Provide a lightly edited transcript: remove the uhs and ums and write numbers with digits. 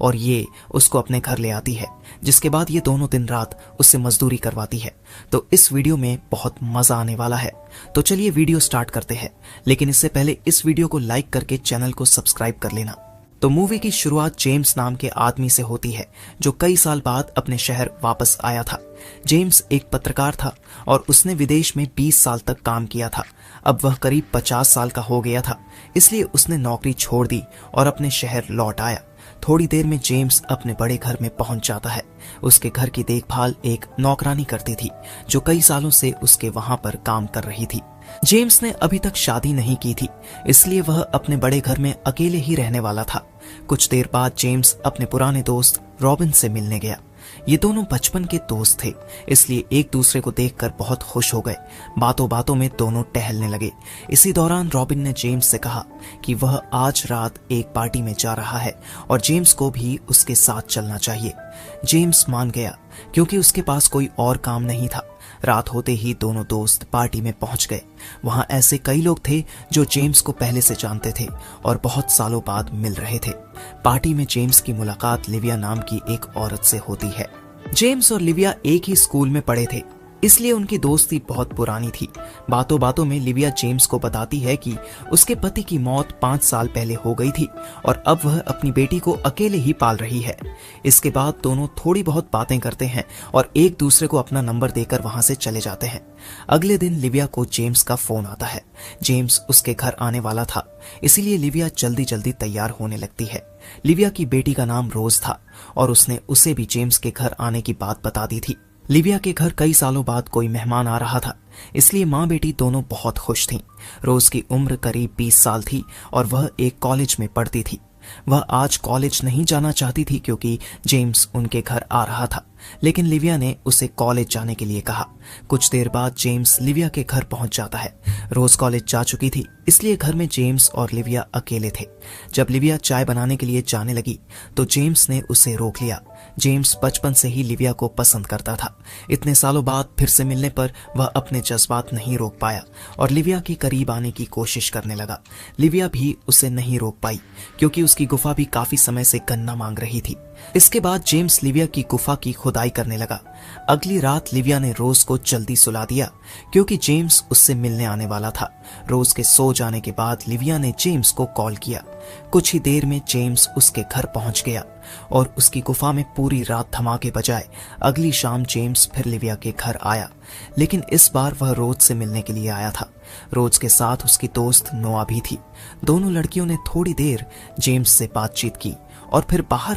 और ये उसको अपने घर ले आती है, जिसके बाद ये दोनों दिन रात उससे मजदूरी करवाती है। तो इस वीडियो में बहुत मजा आने वाला है। तो चलिए वीडियो स्टार्ट करते हैं, लेकिन इससे पहले इस वीडियो को लाइक करके चैनल को सब्सक्राइब कर लेना। तो मूवी की शुरुआत जेम्स नाम के आदमी से होती है, जो कई साल बाद अपने शहर वापस आया था। जेम्स एक पत्रकार था और उसने विदेश में 20 साल तक काम किया था। अब वह करीब 50 साल का हो गया था, इसलिए उसने नौकरी छोड़ दी और अपने शहर लौट आया। थोड़ी देर में जेम्स अपने बड़े घर में पहुंच जाता है। उसके घर की देखभाल एक नौकरानी करती थी, जो कई सालों से उसके वहां पर काम कर रही थी। जेम्स ने अभी तक शादी नहीं की थी, इसलिए वह अपने बड़े घर में अकेले ही रहने वाला था। कुछ देर बाद जेम्स अपने पुराने दोस्त रॉबिन से मिलने गया। ये दोनों बचपन के दोस्त थे, इसलिए एक दूसरे को देखकर बहुत खुश हो गए। बातों बातों में दोनों टहलने लगे। इसी दौरान रॉबिन ने जेम्स से कहा कि वह आज रात एक पार्टी में जा रहा है और जेम्स को भी उसके साथ चलना चाहिए। जेम्स मान गया, क्योंकि उसके पास कोई और काम नहीं था। रात होते ही दोनों दोस्त पार्टी में पहुंच गए। वहां ऐसे कई लोग थे जो जेम्स को पहले से जानते थे और बहुत सालों बाद मिल रहे थे। पार्टी में जेम्स की मुलाकात लिविया नाम की एक औरत से होती है। जेम्स और लिविया एक ही स्कूल में पढ़े थे, इसलिए उनकी दोस्ती बहुत पुरानी थी। बातों बातों में लिविया जेम्स को बताती है कि उसके पति की मौत 5 साल पहले हो गई थी और अब वह अपनी बेटी को अकेले ही पाल रही है। इसके बाद दोनों थोड़ी बहुत बातें करते हैं और एक दूसरे को अपना नंबर देकर वहां से चले जाते हैं। अगले दिन लिविया को जेम्स का फोन आता है। जेम्स उसके घर आने वाला था, इसीलिए लिविया जल्दी जल्दी तैयार होने लगती है। लिविया की बेटी का नाम रोज था और उसने उसे भी जेम्स के घर आने की बात बता दी थी। लिविया के घर कई सालों बाद कोई मेहमान आ रहा था, इसलिए माँ बेटी दोनों बहुत खुश थीं। रोज की उम्र करीब 20 साल थी और वह एक कॉलेज में पढ़ती थी। वह आज कॉलेज नहीं जाना चाहती थी क्योंकि जेम्स उनके घर आ रहा था, लेकिन लिविया ने उसे कॉलेज जाने के लिए कहा। कुछ देर बाद जेम्स लिविया के घर पहुंच जाता है। रोज कॉलेज जा चुकी थी, इसलिए घर में जेम्स और लिविया अकेले थे। जब लिविया चाय बनाने के लिए जाने लगी तो जेम्स ने उसे रोक लिया। जेम्स बचपन से ही लिविया को पसंद करता था। इतने सालों बाद फिर से मिलने पर वह अपने जज्बात नहीं रोक पाया और लिविया के करीब आने की कोशिश करने लगा। लिविया भी उसे नहीं रोक पाई, क्योंकि उसकी गुफा भी काफी समय से गन्ना मांग रही थी। इसके बाद जेम्स लिविया की गुफा की खुदाई करने लगा। अगली रात लिविया ने रोज को जल्दी सुला दिया, क्योंकि जेम्स उससे मिलने आने वाला था। रोज के सो जाने के बाद लिविया ने जेम्स को कॉल किया। कुछ ही देर में जेम्स उसके घर पहुंच गया और उसकी गुफा में पूरी रात धमाके बजाए। अगली शाम जेम्स फिर लिविया के घर आया, लेकिन इस बार वह रोज से मिलने के लिए आया था। रोज के साथ उसकी दोस्त नोआ भी थी। दोनों लड़कियों ने थोड़ी देर जेम्स से बातचीत की और फिर बाहर